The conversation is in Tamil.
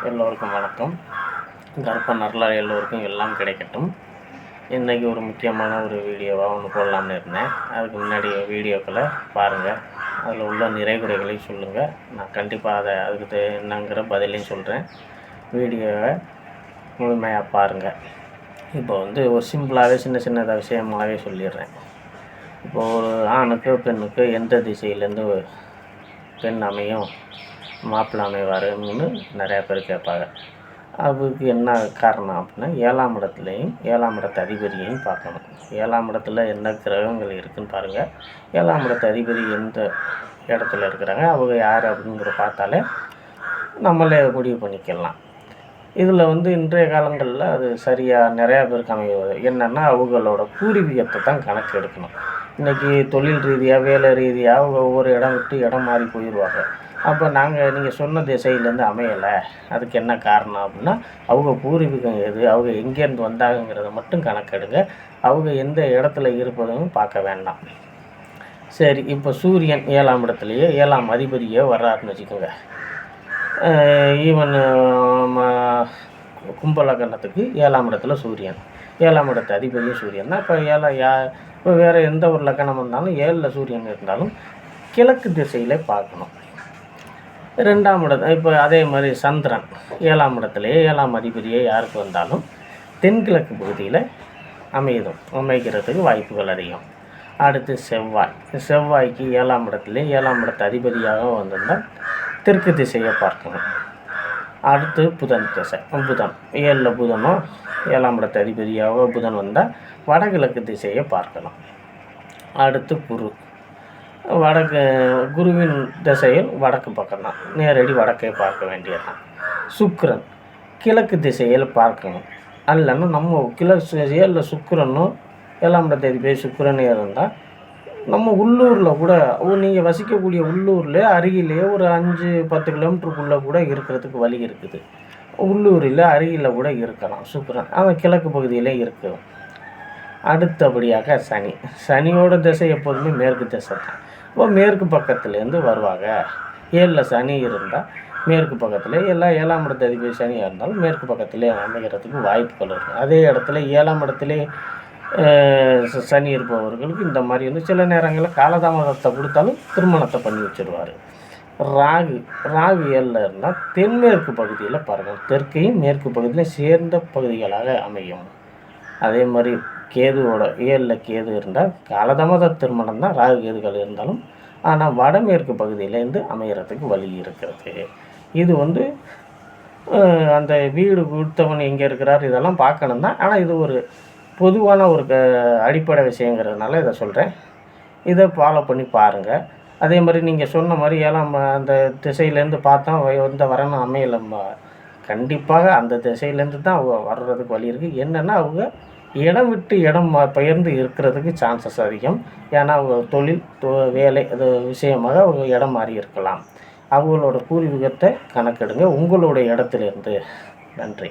எல்லோருக்கும் வணக்கம். கற்பனை நல்லா எல்லோருக்கும் எல்லாம் கிடைக்கட்டும். இன்றைக்கி ஒரு முக்கியமான ஒரு வீடியோவாக ஒன்று போடலாம்னு இருந்தேன். அதுக்கு முன்னாடி வீடியோக்களை பாருங்கள், அதில் உள்ள நிறைகுறைகளையும் சொல்லுங்கள். நான் கண்டிப்பாக அதுக்கு என்னங்கிற பதிலையும் சொல்கிறேன். வீடியோவை முழுமையாக பாருங்கள். இப்போ ஒரு சிம்பிளாகவே சின்ன விஷயமாகவே சொல்லிடுறேன். இப்போது ஒரு ஆணுக்கு பெண்ணுக்கு எந்த திசையிலேருந்து பெண் அமையும், மாப்பிள்ளை அமைவாருன்னு நிறையா பேர் கேட்பாங்க. அதுக்கு என்ன காரணம் அப்படின்னா, 7ஆம் இடத்துலையும் 7ஆம் இடத்து அதிபதியையும் பார்க்கணும். 7ஆம் இடத்துல என்ன கிரகங்கள் இருக்குதுன்னு பாருங்கள். 7ஆம் இடத்து அதிபதி எந்த இடத்துல இருக்கிறாங்க, அவங்க யார் அப்படிங்கிற பார்த்தாலே நம்மளே முடிவு பண்ணிக்கலாம். இதில் இன்றைய காலங்களில் அது சரியாக நிறையா பேருக்கு அமைவது என்னென்னா, அவங்களோட பூர்வீகத்தை தான் கணக்கு எடுக்கணும். இன்றைக்கி தொழில் ரீதியாக வேலை ரீதியாக அவங்க ஒவ்வொரு இடம் விட்டு இடம் மாறி போயிடுவாங்க. அப்போ நீங்கள் சொன்ன திசையிலேருந்து அமையலை, அதுக்கு என்ன காரணம் அப்படின்னா, அவங்க பூர்வீகம் எது, அவங்க எங்கேருந்து வந்தாங்கங்கிறத மட்டும் கணக்கெடுங்க. அவங்க எந்த இடத்துல இருப்பதும் பார்க்க வேண்டாம். சரி, இப்போ சூரியன் 7ஆம் இடத்துலையோ 7ஆம் அதிபதியோ வர்றாருன்னு வச்சுக்கோங்க. ஈவன் கும்பலக்கணத்துக்கு 7ஆம் இடத்துல சூரியன், 7ஆம் இடத்து அதிபதியும் சூரியன் தான். இப்போ வேறு எந்த ஒரு லக்கணம் இருந்தாலும் 7ல் சூரியன் இருந்தாலும் கிழக்கு திசையில் பார்க்கணும். 2ஆம் இடம் இப்போ அதே மாதிரி சந்திரன் 7ஆம் இடத்துலையே 7ஆம் அதிபதியே யாருக்கு வந்தாலும் தென்கிழக்கு பகுதியில் அமைக்கிறதுக்கு வாய்ப்புகள் அதிகம். அடுத்து செவ்வாய்க்கு 7ஆம் இடத்துலேயே 7ஆம் இடத்து அதிபதியாக வந்திருந்தால் தெற்கு திசையை பார்க்கணும். அடுத்து புதன் 7ல் புதனோ 7ஆம் இடத்து அதிபதியாக புதன் வந்தால் வடகிழக்கு திசையை பார்க்கலாம். அடுத்து குருவின் திசையில் வடக்கு பக்கம்தான், நேரடி வடக்கை பார்க்க வேண்டியதுதான். சுக்கிரன் கிழக்கு திசையில் பார்க்கணும். அல்லன்னா நம்ம கிழக்கு 7ல் சுக்கிரனும் 7ஆம் இடத்து அதிபதி சுக்கிரன் இருந்தால் நம்ம உள்ளூரில் கூட நீங்கள் வசிக்கக்கூடிய உள்ளூரில் அருகிலேயே ஒரு 5-10 கிலோமீட்டருக்குள்ளே கூட இருக்கிறதுக்கு வழி இருக்குது. உள்ளூரில் அருகில் கூட இருக்கலாம் சுக்கிரன், அவன் கிழக்கு பகுதியிலே இருக்குது. அடுத்தபடியாக சனியோட திசை எப்போதுமே மேற்கு திசை தான். இப்போ மேற்கு பக்கத்துலேருந்து வருவாங்க. 7ல் சனி இருந்தால் மேற்கு பக்கத்தில் 7ஆம் இடத்து அதிபதி சனியாக இருந்தாலும் மேற்கு பக்கத்திலே அமைகிறதுக்கு வாய்ப்புகள் இருக்குது. அதே இடத்துல 7ஆம் இடத்துல சனி இருப்பவர்களுக்கு இந்த மாதிரி சில நேரங்களில் காலதாமதத்தை கொடுத்தாலும் திருமணத்தை பண்ணி வச்சுருவார். ராகு 7ல் இருந்தால் தென்மேற்கு பகுதியில் பாருங்கள், தெற்கையும் மேற்கு பகுதியில் சேர்ந்த பகுதிகளாக அமையும். அதே மாதிரி கேதுவோட 7ல் கேது இருந்தால் காலதாமத திருமணம் தான் ராகு கேதுகள் இருந்தாலும், ஆனால் வடமேற்கு பகுதியிலேருந்து அமைகிறதுக்கு வழி இருக்கிறது. இது அந்த வீடு கொடுத்தவன் எங்கே இருக்கிறார் இதெல்லாம் பார்க்கணும் தான். ஆனால் இது ஒரு பொதுவான ஒரு அடிப்படை விஷயங்கிறதுனால இதை சொல்கிறேன். இதை ஃபாலோ பண்ணி பாருங்கள். அதே மாதிரி நீங்கள் சொன்ன மாதிரி 7ஆம் அந்த திசையிலேருந்து பார்த்தா வரணும் அமையலம்மா, கண்டிப்பாக அந்த திசையிலேருந்து தான் அவங்க வர்றதுக்கு வழி இருக்குது. என்னென்னா அவங்க இடம் விட்டு இடம் பெயர்ந்து இருக்கிறதுக்கு சான்சஸ் அதிகம். ஏன்னா அவங்க தொழில் வேலை அது விஷயமாக அவங்க இடம் மாறி இருக்கலாம். அவங்களோட பூர்வீகத்தை கணக்கெடுங்க உங்களுடைய இடத்துலேருந்து. நன்றி.